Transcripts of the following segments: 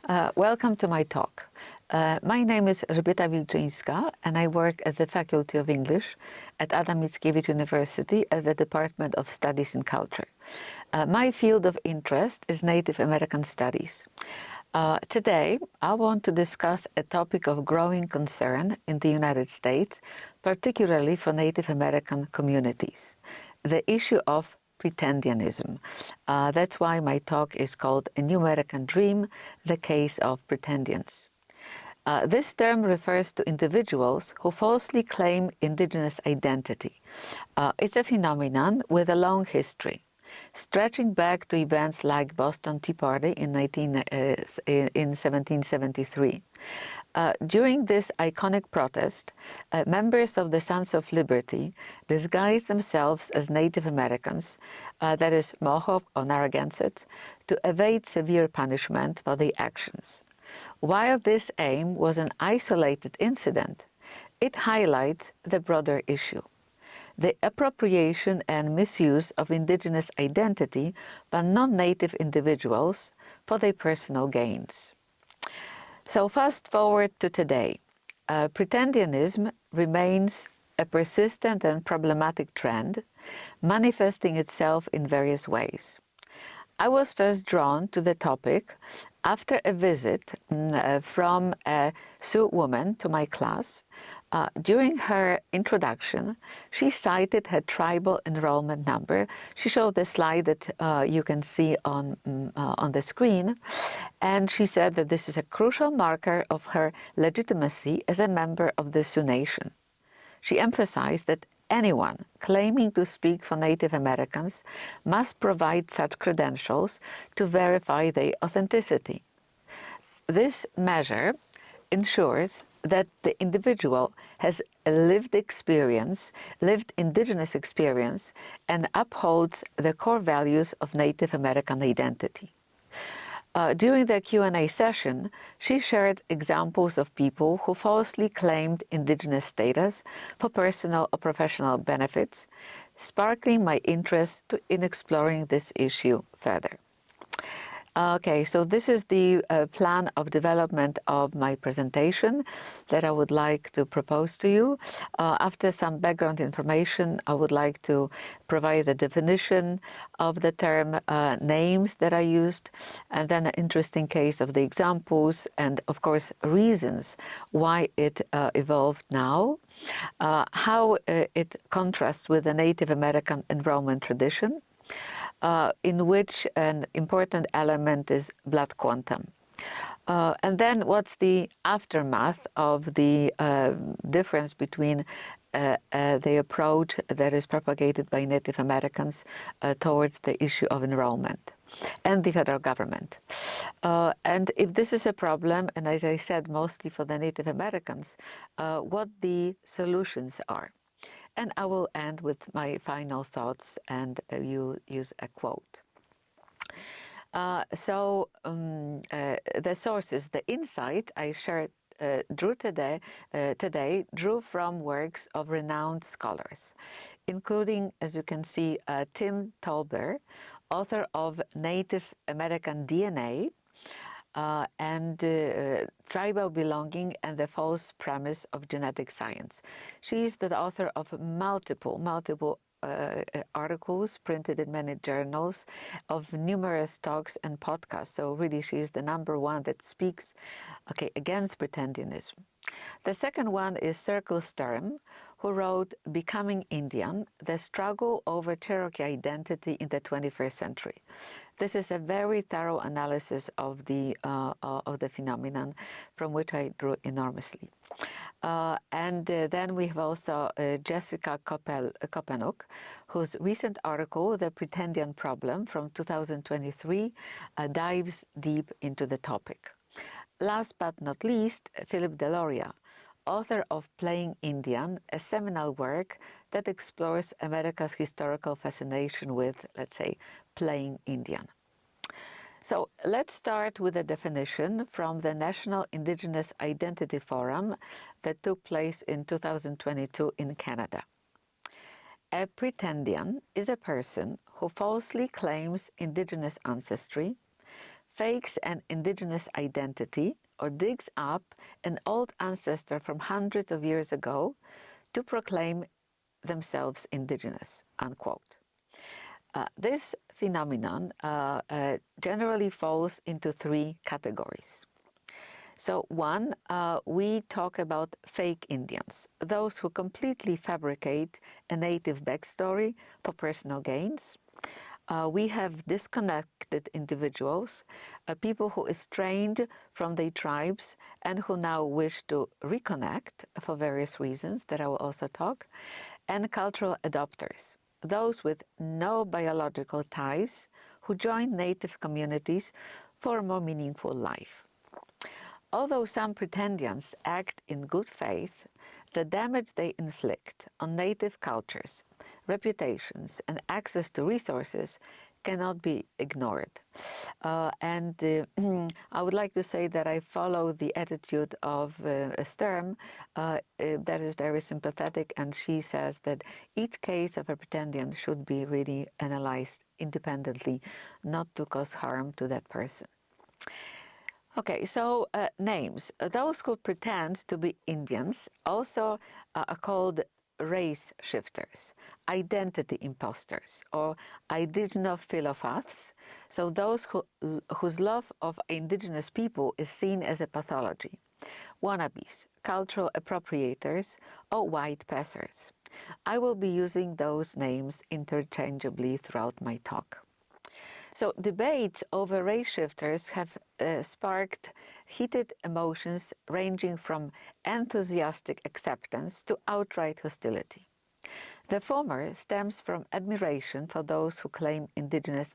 Welcome to my talk. My name is Elżbieta Wilczyńska and I work at the Faculty of English at Adama Mickiewicza University at the Department of Studies in Culture. My field of interest is Native American Studies. Today, I want to discuss a topic of growing concern in the United States, particularly for Native American communities, the issue of Pretendianism. That's why my talk is called A New American Dream, the Case of Pretendians. This term refers to individuals who falsely claim indigenous identity. It's a phenomenon with a long history, stretching back to events like Boston Tea Party in 1773. During this iconic protest, members of the Sons of Liberty disguised themselves as Native Americans, that is, Mohawk or Narragansett, to evade severe punishment for their actions. While this aim was an isolated incident, it highlights the broader issue: the appropriation and misuse of indigenous identity by non-native individuals for their personal gains. So fast forward to today. Pretendianism remains a persistent and problematic trend, manifesting itself in various ways. I was first drawn to the topic after a visit from a Sioux woman to my class. During her introduction, she cited her tribal enrollment number. She showed the slide that you can see on the screen, and she said that this is a crucial marker of her legitimacy as a member of the Sioux Nation. She emphasized that anyone claiming to speak for Native Americans must provide such credentials to verify their authenticity. This measure ensures that the individual has a lived indigenous experience, and upholds the core values of Native American identity. During the Q&A session, she shared examples of people who falsely claimed indigenous status for personal or professional benefits, sparkling my interest in exploring this issue further. Okay, so this is the plan of development of my presentation that I would like to propose to you. After some background information, I would like to provide the definition of the term, names that I used, and then an interesting case of the examples, and of course reasons why it evolved now, how it contrasts with the Native American enrollment tradition, in which an important element is blood quantum. And then what's the aftermath of the difference between the approach that is propagated by Native Americans towards the issue of enrollment and the federal government. And if this is a problem, and as I said, mostly for the Native Americans, what the solutions are. And I will end with my final thoughts, and you use a quote. The sources, the insight I shared drew from works of renowned scholars, including, as you can see, Tim Tolber, author of Native American DNA, and tribal belonging and the false premise of genetic science. She is the author of multiple articles printed in many journals, of numerous talks and podcasts. So really, she is the number one that speaks against pretendianism. The second one is Circle Sturm, who wrote Becoming Indian, The Struggle Over Cherokee Identity in the 21st Century. This is a very thorough analysis of the phenomenon, from which I drew enormously. And then we have also Jessica Kopenuk, whose recent article, The Pretendian Problem, from 2023, dives deep into the topic. Last but not least, Philip Deloria, author of Playing Indian, a seminal work that explores America's historical fascination with, let's say, playing Indian. So let's start with a definition from the National Indigenous Identity Forum that took place in 2022 in Canada. A pretendian is a person who falsely claims indigenous ancestry, fakes an indigenous identity or digs up an old ancestor from hundreds of years ago to proclaim themselves indigenous, unquote. This phenomenon generally falls into three categories. So one, we talk about fake Indians, those who completely fabricate a native backstory for personal gains. We have disconnected individuals, people who estranged from their tribes and who now wish to reconnect for various reasons that I will also talk, and cultural adopters, those with no biological ties who join native communities for a more meaningful life. Although some pretendians act in good faith, the damage they inflict on native cultures, reputations, and access to resources cannot be ignored. I would like to say that I follow the attitude of Sturm that is very sympathetic, and she says that each case of a pretendian should be really analyzed independently, not to cause harm to that person. Okay, so names. Those who pretend to be Indians also are called race shifters, identity imposters, or indigenophilopaths. So those whose love of indigenous people is seen as a pathology. Wannabes, cultural appropriators, or white passers. I will be using those names interchangeably throughout my talk. So debates over race shifters have sparked heated emotions ranging from enthusiastic acceptance to outright hostility. The former stems from admiration for those who claim indigenous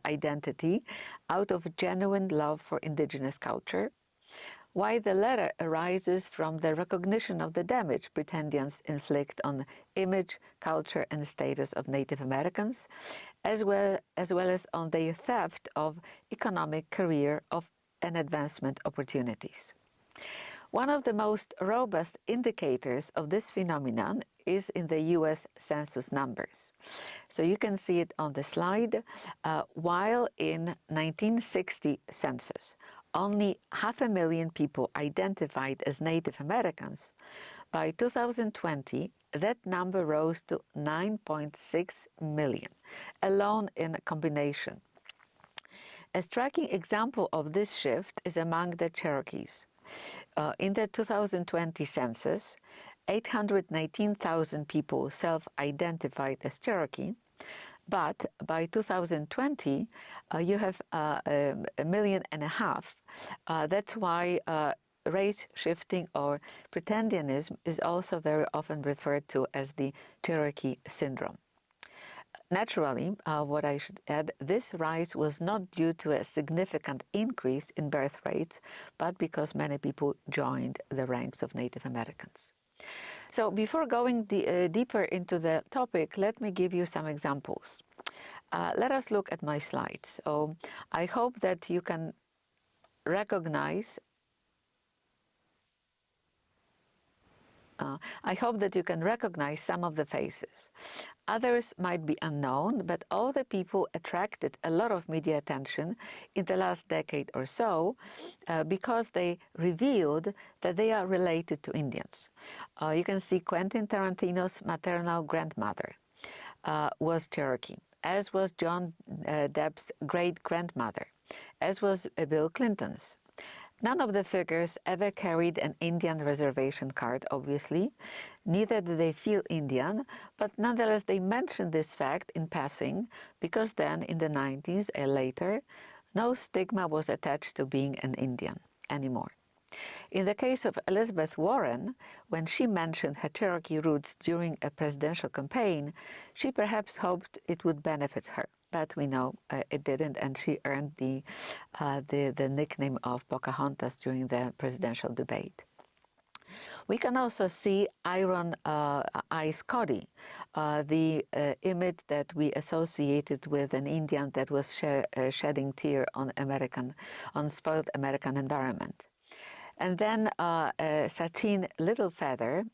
identity out of genuine love for indigenous culture, while the latter arises from the recognition of the damage pretendians inflict on image, culture, and status of Native Americans, as well as on their theft of economic, career, and advancement opportunities. One of the most robust indicators of this phenomenon is in the U.S. Census numbers. So you can see it on the slide. While in 1960 census, only 500,000 people identified as Native Americans, by 2020, that number rose to 9.6 million, alone in a combination. A striking example of this shift is among the Cherokees. In the 2020 census, 819,000 people self-identified as Cherokee, but by 2020, you have 1.5 million. That's why race shifting or pretendianism is also very often referred to as the Cherokee syndrome. Naturally, what I should add, this rise was not due to a significant increase in birth rates, but because many people joined the ranks of Native Americans. So before going deeper into the topic, let me give you some examples. Let us look at my slides. So I hope that you can recognize some of the faces. Others might be unknown, but all the people attracted a lot of media attention in the last decade or so because they revealed that they are related to Indians. You can see Quentin Tarantino's maternal grandmother was Cherokee, as was John Depp's great-grandmother, as was Bill Clinton's. None of the figures ever carried an Indian reservation card, obviously. Neither did they feel Indian, but nonetheless they mentioned this fact in passing because then, in the 90s and later, no stigma was attached to being an Indian anymore. In the case of Elizabeth Warren, when she mentioned her Cherokee roots during a presidential campaign, she perhaps hoped it would benefit her. But we know it didn't, and she earned the nickname of Pocahontas during the presidential debate. We can also see Iron Eyes Cody, the image that we associated with an Indian that was shedding tear on spoiled American environment. And then Sachin Littlefeather,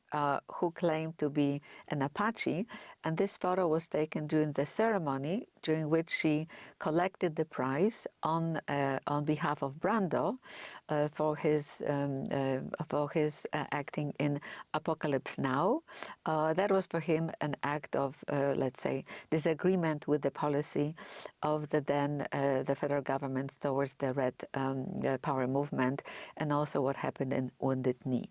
who claimed to be an Apache, and this photo was taken during the ceremony, during which she collected the prize on behalf of Brando for his acting in Apocalypse Now. That was for him an act of, let's say, disagreement with the policy of the federal government towards the Red Power movement, and also what happened in Wounded Knee.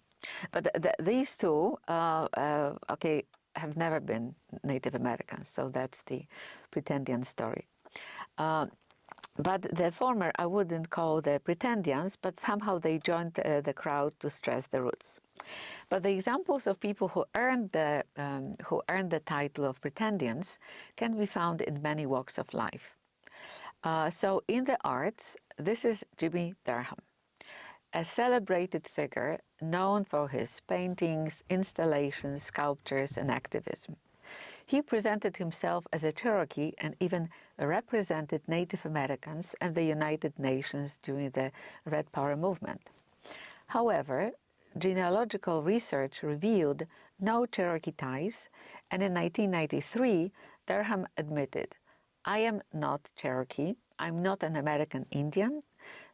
But these two, okay, have never been Native Americans, so that's the Pretendian story. But the former I wouldn't call the Pretendians, but somehow they joined the crowd to stress the roots. But the examples of people who earned the title of Pretendians can be found in many walks of life. So in the arts, this is Jimmy Durham, a celebrated figure known for his paintings, installations, sculptures, and activism. He presented himself as a Cherokee and even represented Native Americans and the United Nations during the Red Power movement. However, genealogical research revealed no Cherokee ties, and in 1993, Durham admitted, "I am not Cherokee, I'm not an American Indian.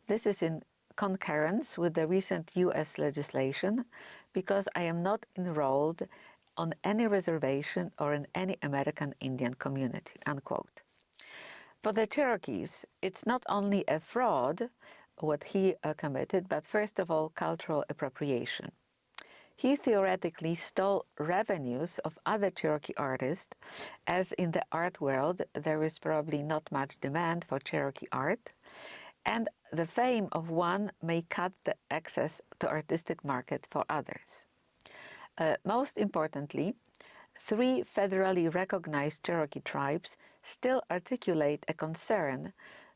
This is in concurrence with the recent U.S. legislation because I am not enrolled on any reservation or in any American Indian community," unquote. For the Cherokees, it's not only a fraud, what he committed, but first of all, cultural appropriation. He theoretically stole revenues of other Cherokee artists, as in the art world there is probably not much demand for Cherokee art, and the fame of one may cut the access to artistic market for others. Most importantly, 3 federally recognized Cherokee tribes still articulate a concern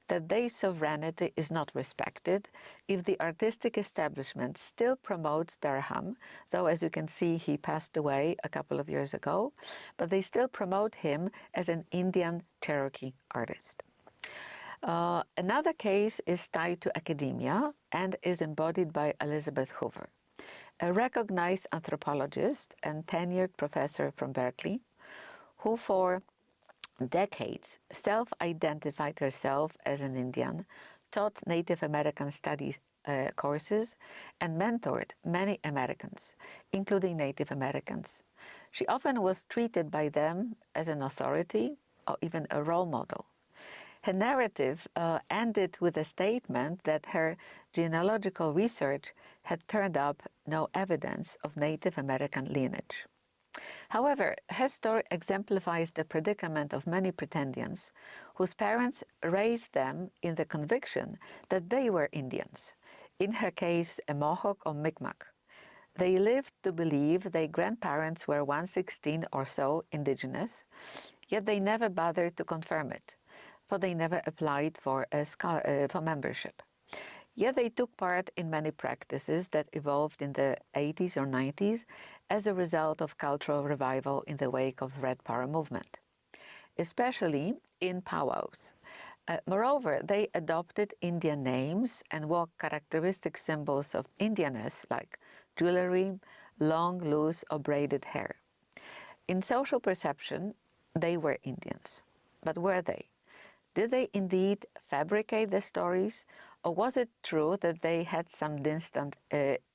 that their sovereignty is not respected if the artistic establishment still promotes Durham, though as you can see he passed away a couple of years ago, but they still promote him as an Indian Cherokee artist. Another case is tied to academia and is embodied by Elizabeth Hoover, a recognized anthropologist and tenured professor from Berkeley, who for decades self-identified herself as an Indian, taught Native American studies courses, and mentored many Americans, including Native Americans. She often was treated by them as an authority or even a role model. Her narrative ended with a statement that her genealogical research had turned up no evidence of Native American lineage. However, her story exemplifies the predicament of many Pretendians whose parents raised them in the conviction that they were Indians, in her case a Mohawk or Mi'kmaq. They lived to believe their grandparents were 1/16 or so indigenous, yet they never bothered to confirm it, for they never applied for membership. Yet they took part in many practices that evolved in the 80s or 90s as a result of cultural revival in the wake of Red Power movement, especially in powwows. Moreover, they adopted Indian names and wore characteristic symbols of Indianness like jewelry, long, loose or braided hair. In social perception, they were Indians. But were they? Did they indeed fabricate the stories, or was it true that they had some distant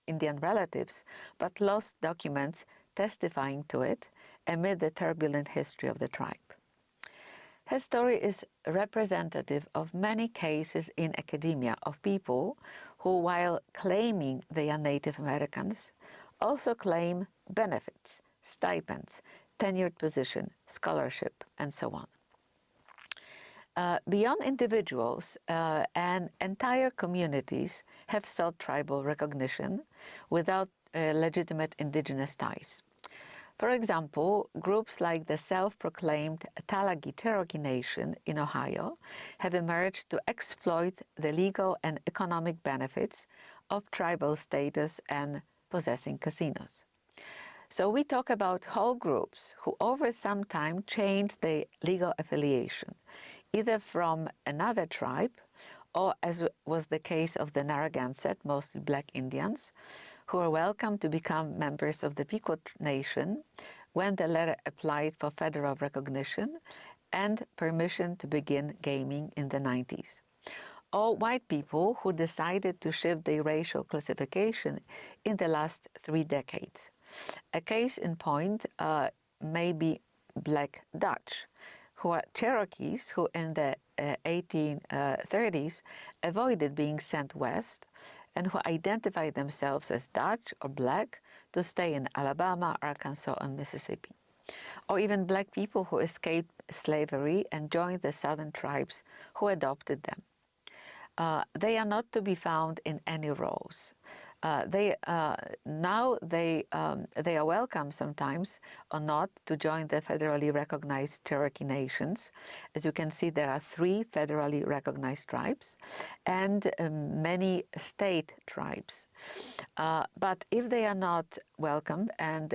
Indian relatives but lost documents testifying to it amid the turbulent history of the tribe? Her story is representative of many cases in academia of people who, while claiming they are Native Americans, also claim benefits, stipends, tenured position, scholarship, and so on. Beyond individuals, and entire communities have sought tribal recognition without legitimate indigenous ties. For example, groups like the self-proclaimed Talagi Cherokee Nation in Ohio have emerged to exploit the legal and economic benefits of tribal status and possessing casinos. So we talk about whole groups who over some time changed their legal affiliation, either from another tribe or as was the case of the Narragansett, mostly black Indians, who were welcome to become members of the Pequot Nation when the latter applied for federal recognition and permission to begin gaming in the 90s. Or white people who decided to shift their racial classification in the last 3 decades. A case in point may be Black Dutch, who are Cherokees who in the 1830s avoided being sent west and who identified themselves as Dutch or black to stay in Alabama, Arkansas, and Mississippi. Or even black people who escaped slavery and joined the southern tribes who adopted them. They are not to be found in any roles. They are welcome sometimes or not to join the federally recognized Cherokee nations. As you can see, there are 3 federally recognized tribes and many state tribes. But if they are not welcomed and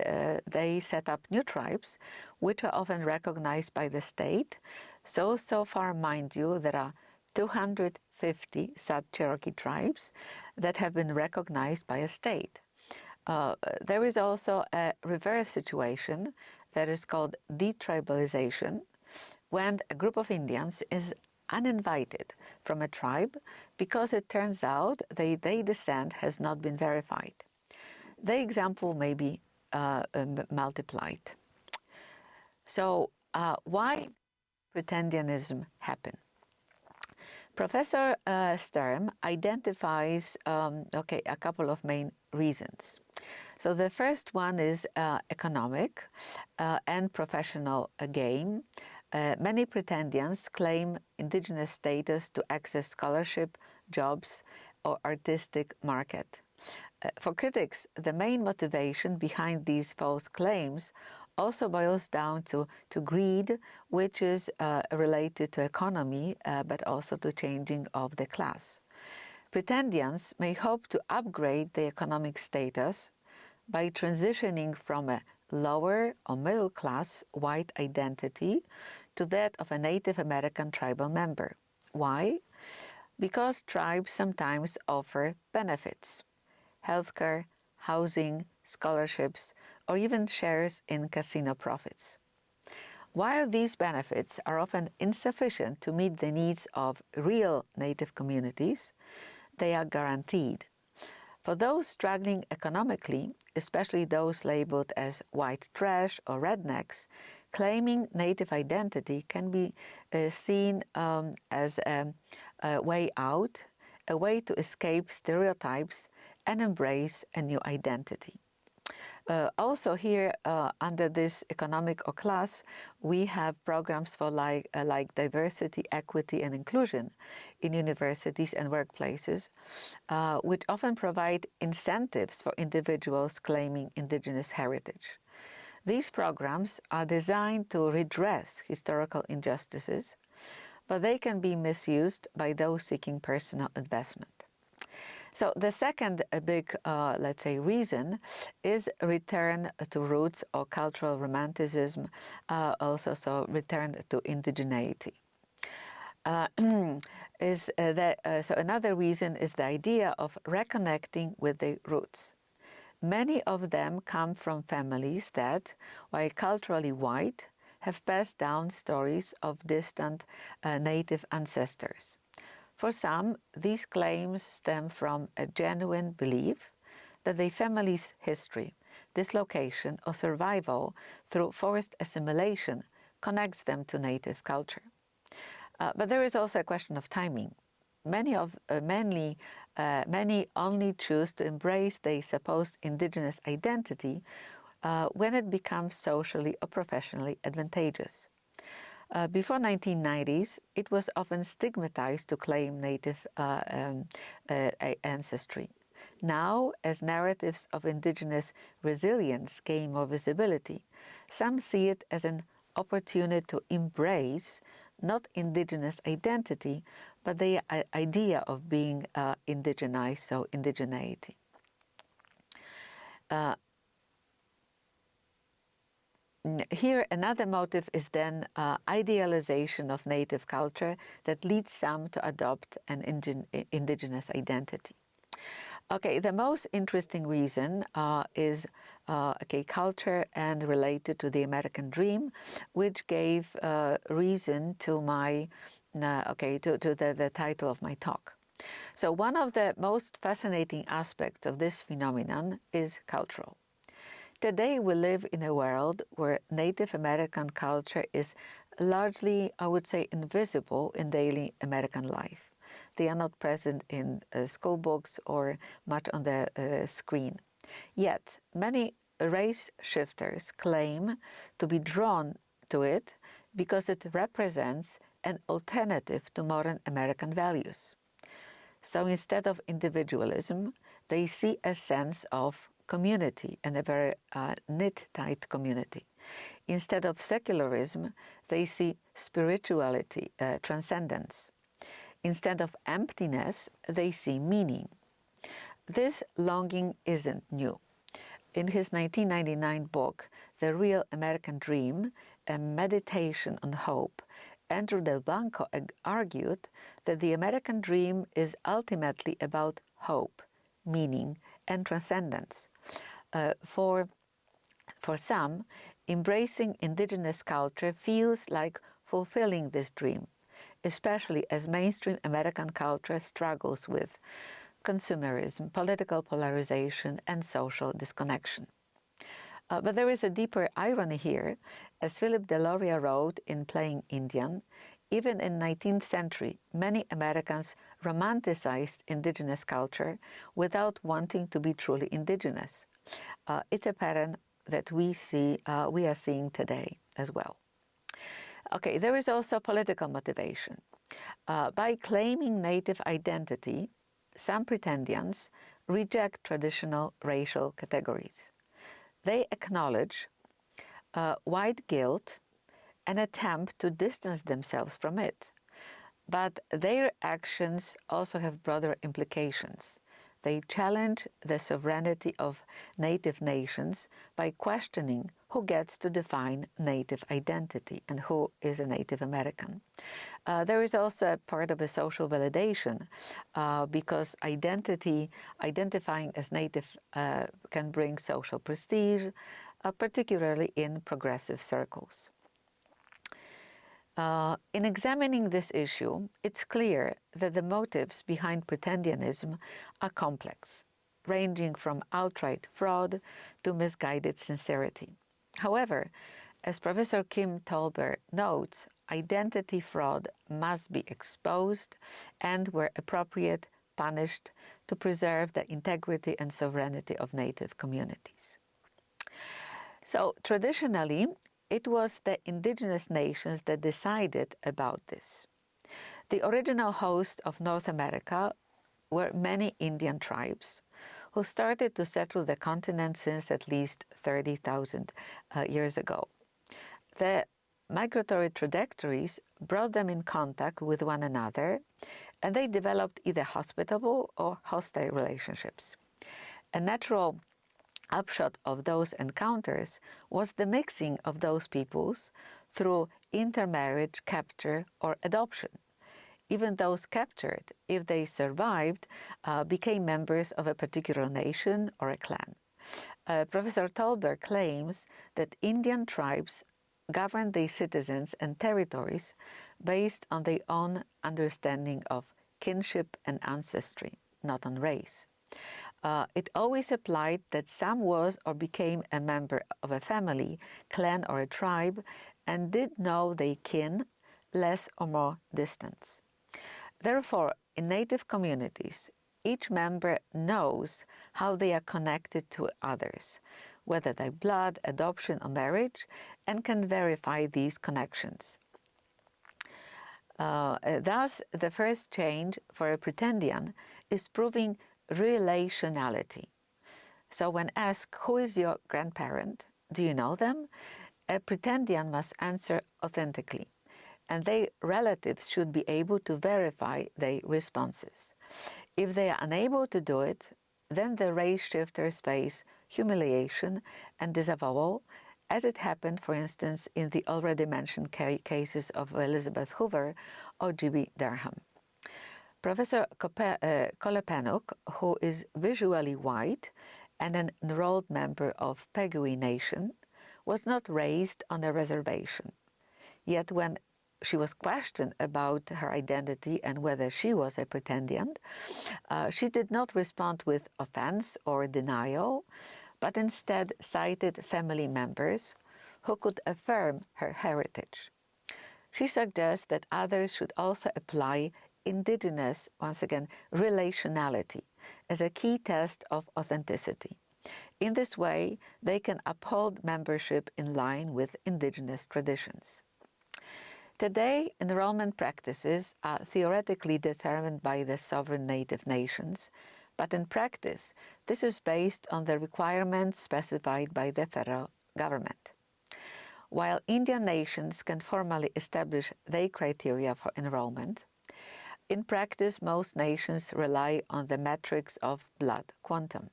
they set up new tribes, which are often recognized by the state, so far, mind you, there are 250 such Cherokee tribes that have been recognized by a state. There is also a reverse situation that is called detribalization, when a group of Indians is uninvited from a tribe because it turns out their descent has not been verified. The example may be multiplied. So why pretendianism happen? Professor Sturm identifies a couple of main reasons. So the first one is economic and professional gain. Many pretendians claim indigenous status to access scholarship, jobs, or artistic market. For critics, the main motivation behind these false claims also boils down to greed, which is related to economy, but also to changing of the class. Pretendians may hope to upgrade their economic status by transitioning from a lower or middle class white identity to that of a Native American tribal member. Why? Because tribes sometimes offer benefits: healthcare, housing, scholarships, or even shares in casino profits. While these benefits are often insufficient to meet the needs of real Native communities, they are guaranteed. For those struggling economically, especially those labeled as white trash or rednecks, claiming Native identity can be seen as a way out, a way to escape stereotypes and embrace a new identity. Also here, under this economic or class, we have programs for like diversity, equity, and inclusion in universities and workplaces, which often provide incentives for individuals claiming indigenous heritage. These programs are designed to redress historical injustices, but they can be misused by those seeking personal investment. So the second big, let's say, reason is return to roots or cultural romanticism, so return to indigeneity. So another reason is the idea of reconnecting with the roots. Many of them come from families that, while culturally white, have passed down stories of distant Native ancestors. For some, these claims stem from a genuine belief that their family's history, dislocation, or survival through forced assimilation connects them to Native culture. But there is also a question of timing. Many only choose to embrace their supposed indigenous identity when it becomes socially or professionally advantageous. Before 1990s, it was often stigmatized to claim Native ancestry. Now, as narratives of indigenous resilience gain more visibility, some see it as an opportunity to embrace not indigenous identity, but the idea of being indigenized, so indigeneity. Here, another motive is then idealization of native culture that leads some to adopt an indigenous identity. Okay, the most interesting reason is culture and related to the American dream, which gave reason to my to the title of my talk. So one of the most fascinating aspects of this phenomenon is cultural. Today we live in a world where Native American culture is largely, I would say, invisible in daily American life. They are not present in school books or much on the screen. Yet many race shifters claim to be drawn to it because it represents an alternative to modern American values. So instead of individualism, they see a sense of community and a very knit-tight community. Instead of secularism, they see spirituality, transcendence. Instead of emptiness, they see meaning. This longing isn't new. In his 1999 book, The Real American Dream, A Meditation on Hope, Andrew Del Blanco argued that the American dream is ultimately about hope, meaning, and transcendence. For some, embracing indigenous culture feels like fulfilling this dream, especially as mainstream American culture struggles with consumerism, political polarization, and social disconnection. But there is a deeper irony here. As Philip Deloria wrote in Playing Indian, even in the 19th century, many Americans romanticized indigenous culture without wanting to be truly indigenous. It's a pattern that we are seeing today as well. Okay, there is also political motivation. By claiming native identity, some pretendians reject traditional racial categories. They acknowledge white guilt and attempt to distance themselves from it. But their actions also have broader implications. They challenge the sovereignty of native nations by questioning who gets to define native identity and who is a Native American. There is also a part of a social validation because identifying as native can bring social prestige, particularly in progressive circles. In examining this issue, it's clear that the motives behind pretendianism are complex, ranging from outright fraud to misguided sincerity. However, as Professor Kim Tolber notes, identity fraud must be exposed and, where appropriate, punished to preserve the integrity and sovereignty of native communities. So, traditionally, it was the indigenous nations that decided about this. The original host of North America were many Indian tribes who started to settle the continent since at least 30,000 years ago. The migratory trajectories brought them in contact with one another, and they developed either hospitable or hostile relationships. A natural upshot of those encounters was the mixing of those peoples through intermarriage, capture, or adoption. Even those captured, if they survived, became members of a particular nation or a clan. Professor Tolber claims that Indian tribes governed their citizens and territories based on their own understanding of kinship and ancestry, not on race. It always applied that some was or became a member of a family, clan, or a tribe, and did know their kin, less or more distance. Therefore, in native communities, each member knows how they are connected to others, whether by blood, adoption, or marriage, and can verify these connections. Thus, the first change for a pretendian is proving relationality. So when asked, who is your grandparent? Do you know them? A pretendian must answer authentically, and their relatives should be able to verify their responses. If they are unable to do it, then the race shifters face humiliation and disavowal, as it happened, for instance, in the already mentioned cases of Elizabeth Hoover or G.B. Durham. Professor Kolepenuk, who is visually white and an enrolled member of Pegui Nation, was not raised on a reservation. Yet when she was questioned about her identity and whether she was a pretendian, she did not respond with offense or denial, but instead cited family members who could affirm her heritage. She suggests that others should also apply indigenous, once again, relationality as a key test of authenticity. In this way, they can uphold membership in line with indigenous traditions. Today, enrollment practices are theoretically determined by the sovereign native nations, but in practice, this is based on the requirements specified by the federal government. While Indian nations can formally establish their criteria for enrollment, in practice, most nations rely on the metrics of blood quantum.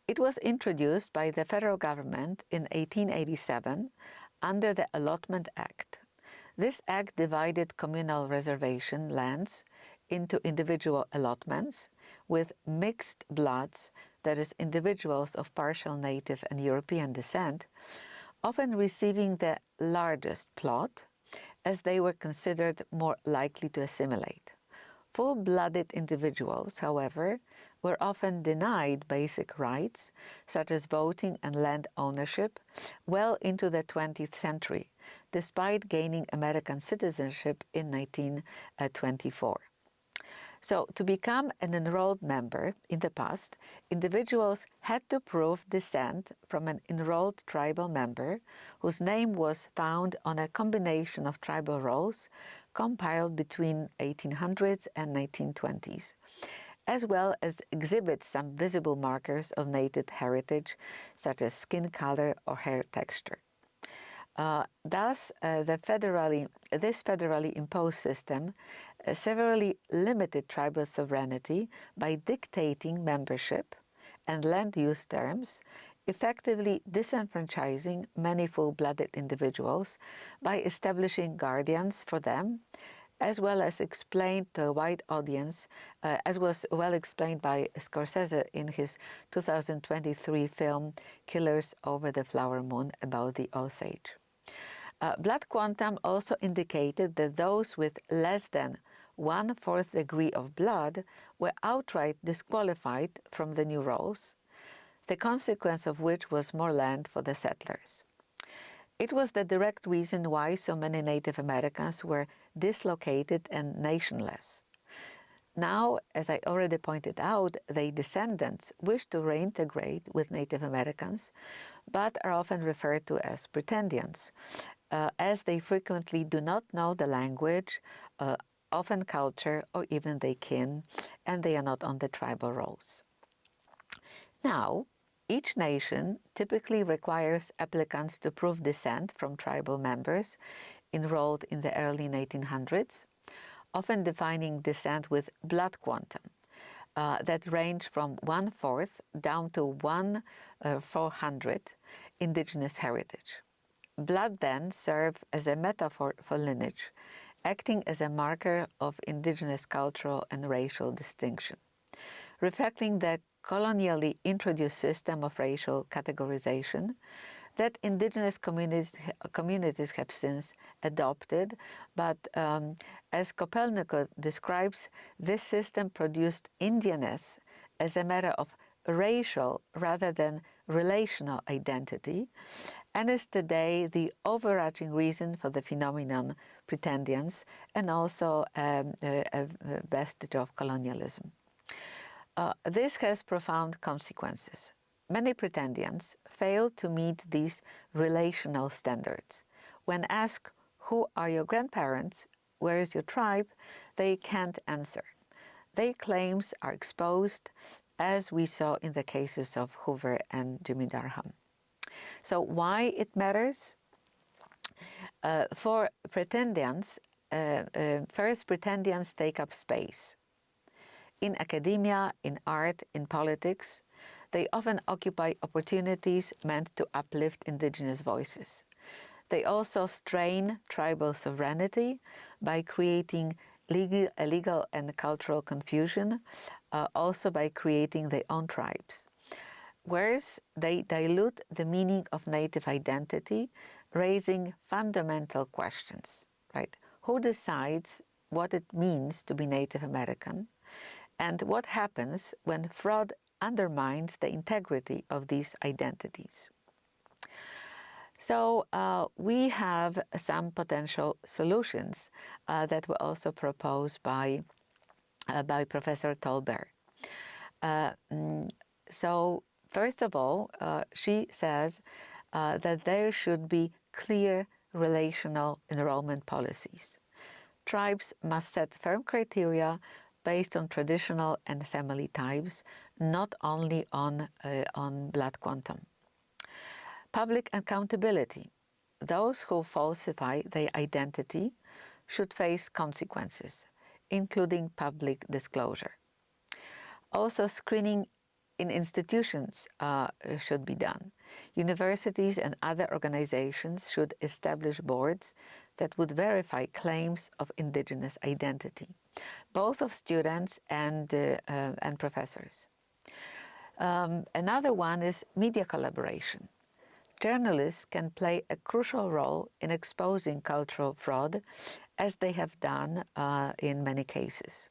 It was introduced by the federal government in 1887 under the Allotment Act. This act divided communal reservation lands into individual allotments with mixed bloods, that is, individuals of partial native and European descent, often receiving the largest plot, as they were considered more likely to assimilate. Full-blooded individuals, however, were often denied basic rights, such as voting and land ownership, well into the 20th century, despite gaining American citizenship in 1924. So, to become an enrolled member in the past, individuals had to prove descent from an enrolled tribal member whose name was found on a combination of tribal rolls compiled between 1800s and 1920s, as well as exhibit some visible markers of native heritage, such as skin color or hair texture. Thus, this federally imposed system severely limited tribal sovereignty by dictating membership and land use terms, effectively disenfranchising many full-blooded individuals by establishing guardians for them, as well as explained to a wide audience, as was well explained by Scorsese in his 2023 film Killers Over the Flower Moon about the Osage. Blood quantum also indicated that those with less than 1/4 degree of blood were outright disqualified from the new rolls, the consequence of which was more land for the settlers. It was the direct reason why so many Native Americans were dislocated and nationless. Now, as I already pointed out, their descendants wish to reintegrate with Native Americans, but are often referred to as Pretendians, as they frequently do not know the language, often culture, or even their kin, and they are not on the tribal rolls. Now, each nation typically requires applicants to prove descent from tribal members enrolled in the early 1800s, often defining descent with blood quantum that range from 1/4 down to 1/400 indigenous heritage. Blood then served as a metaphor for lineage, acting as a marker of indigenous cultural and racial distinction, reflecting the colonially introduced system of racial categorization that indigenous communities have since adopted, but as Kolepenuk describes, this system produced Indianness as a matter of racial rather than relational identity, and is today the overarching reason for the phenomenon Pretendians, and also a vestige of colonialism. This has profound consequences. Many Pretendians fail to meet these relational standards. When asked, "Who are your grandparents? Where is your tribe?" they can't answer. Their claims are exposed, as we saw in the cases of Hoover and Jimmy Durham. So why it matters? For Pretendians, first, Pretendians take up space. In academia, in art, in politics, They often occupy opportunities meant to uplift indigenous voices. They also strain tribal sovereignty by creating legal and cultural confusion, also by creating their own tribes. Whereas they dilute the meaning of native identity, raising fundamental questions, right? Who decides what it means to be Native American? And what happens when fraud undermines the integrity of these identities? So we have some potential solutions that were also proposed by Professor Tolber. So first of all, she says that there should be clear relational enrollment policies. Tribes must set firm criteria based on traditional and family types, not only on blood quantum. Public accountability. Those who falsify their identity should face consequences, including public disclosure. Also, screening in institutions should be done. Universities and other organizations should establish boards that would verify claims of indigenous identity, both of students and professors. Another one is media collaboration. Journalists can play a crucial role in exposing cultural fraud, as they have done in many cases.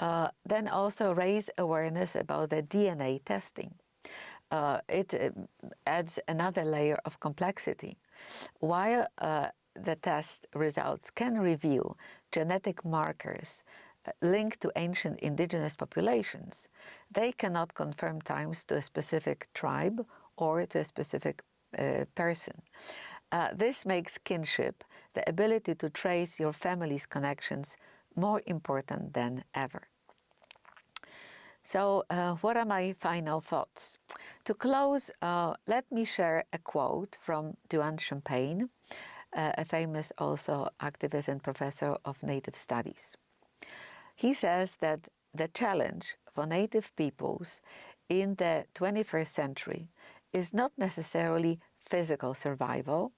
Then also raise awareness about the DNA testing. It adds another layer of complexity. While the test results can reveal genetic markers linked to ancient indigenous populations, they cannot confirm ties to a specific tribe or to a specific person. This makes kinship, the ability to trace your family's connections, more important than ever. So what are my final thoughts? To close, let me share a quote from Duane Champagne, a famous also activist and professor of Native Studies. He says that the challenge for Native peoples in the 21st century is not necessarily physical survival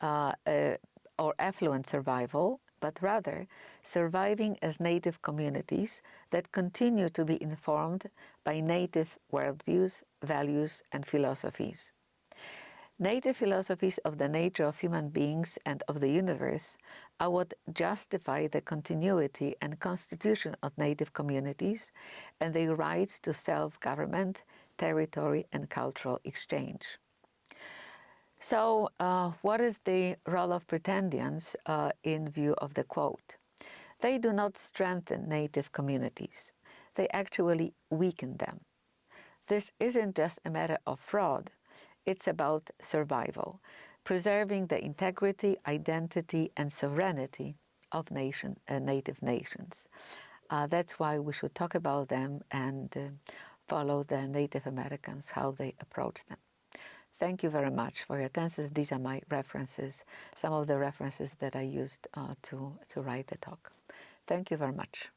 or affluent survival, but rather surviving as Native communities that continue to be informed by Native worldviews, values, and philosophies. Native philosophies of the nature of human beings and of the universe are what justify the continuity and constitution of Native communities and their rights to self-government, territory, and cultural exchange. So, what is the role of Pretendians in view of the quote? They do not strengthen Native communities. They actually weaken them. This isn't just a matter of fraud. It's about survival, preserving the integrity, identity, and sovereignty of Native nations. That's why we should talk about them and follow the Native Americans, how they approach them. Thank you very much for your attention. These are my references, some of the references that I used to write the talk. Thank you very much.